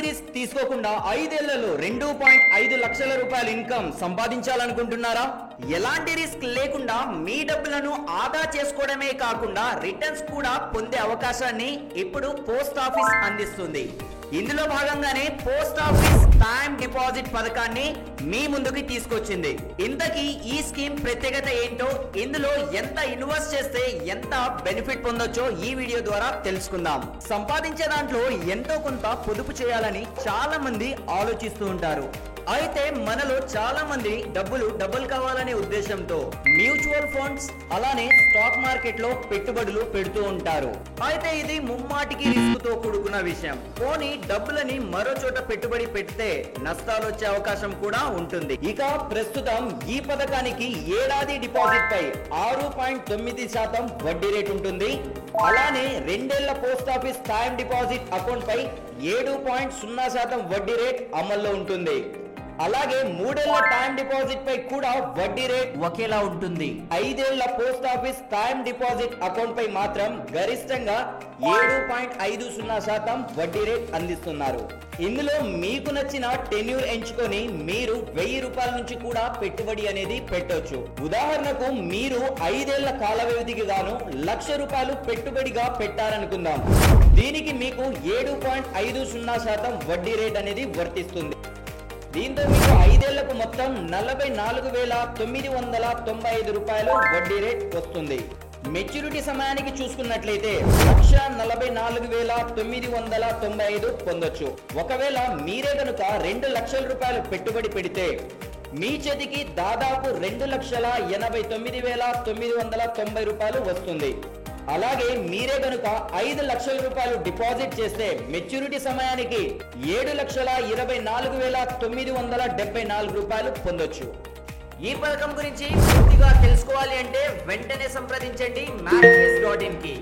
Risk తీసుకోకుండా 5 ఏళ్లలో 2.5 లక్షల రూపాయల ఇన్కమ్ సంపాదించాలనుకుంటున్నారా? ఎలాంటి రిస్క్ లేకుండా మీ డబ్బులను ఆదా చేసుకోవడమే కాకుండా రిటర్న్స్ కూడా పొందే అవకాశాన్ని ఇప్పుడు పోస్ట్ ఆఫీస్ అందిస్తుంది. ఇందులో భాగంగానే పోస్ట్ ఆఫీస్ టైం డిపాజిట్ పథకాన్ని మీ ముందుకు తీసుకొచ్చింది. ఇంతకీ ఈ స్కీమ్ ప్రత్యేకత ఏంటో, ఇందులో ఎంత ఇన్వెస్ట్ చేస్తే ఎంత బెనిఫిట్ పొందొచ్చో ఈ వీడియో ద్వారా తెలుసుకుందాం. సంపాదించే దాంట్లో ఎంతో కొంత పొదుపు చేయాలని చాలా మంది ఆలోచిస్తూ ఉంటారు. అయితే మనలో చాలా మంది డబ్బులు డబుల్ కావాలనే ఉద్దేశంతో మ్యూచువల్ ఫండ్స్ అలానే స్టాక్ మార్కెట్ లో పెట్టుబడులు పెడుతూ ఉంటారు. అయితే ఇది ముమ్మాటికి రిస్క్ తో కూడుకున్న విషయం. పోనీ డబ్బులని మరో చోట పెట్టుబడి పెడితే నష్టాలు వచ్చే అవకాశం కూడా ఉంటుంది. ఇక ప్రస్తుతం ఈ పథకానికి ఏడాది డిపాజిట్ పై 6.9% వడ్డీ రేట్ ఉంటుంది. అలానే 2 ఏళ్ల post office time deposit account పై 7.0% వడ్డీ రేట్ అమల్లో ఉంటుంది. అలాగే 3 ఏళ్ల టైం డిపాజిట్ పై కూడా వడ్డీ రేట్ ఒకేలా ఉంటుంది. 5 ఏళ్ల post office time deposit account పై మాత్రం గరిష్టంగా 7.50% వడ్డీ రేట్ అందిస్తున్నారు. ఇందులో మీకు నచ్చిన టెన్యూర్ ఎంచుకొని మీరు 1000 రూపాయల నుంచి కూడా పెట్టుబడి అనేది పెట్టొచ్చు. ఉదాహరణకు మీరు 5 ఏళ్ల కాల వ్యవధికి గాను 1,00,000 రూపాయలు పెట్టుబడిగా పెట్టారనుకుందాం. దీనికి మీకు 7.50% వడ్డీ రేట్ అనేది వర్తిస్తుంది. దీంతో మీకు 5 ఏళ్లకు మొత్తం 44,995 రూపాయలు వడ్డీ రేట్ వస్తుంది. మెచ్యూరిటీ సమయానికి చూసుకున్నట్లయితే 1,44,995 పొందొచ్చు. ఒకవేళ మీరే కనుక 2 లక్షల రూపాయలు పెట్టుబడి పెడితే మీ చేతికి దాదాపు 2,89,990 రూపాయలు వస్తుంది. అలాగే మీరే కనుక 5 లక్షల రూపాయలు డిపాజిట్ చేస్తే మెచ్యూరిటీ సమయానికి 7,24,974 రూపాయలు పొందొచ్చు. ఈ పథకం గురించి పూర్తిగా తెలుసుకోవాలి అంటే వెంటనే సంప్రదించండి matchbase.in కి.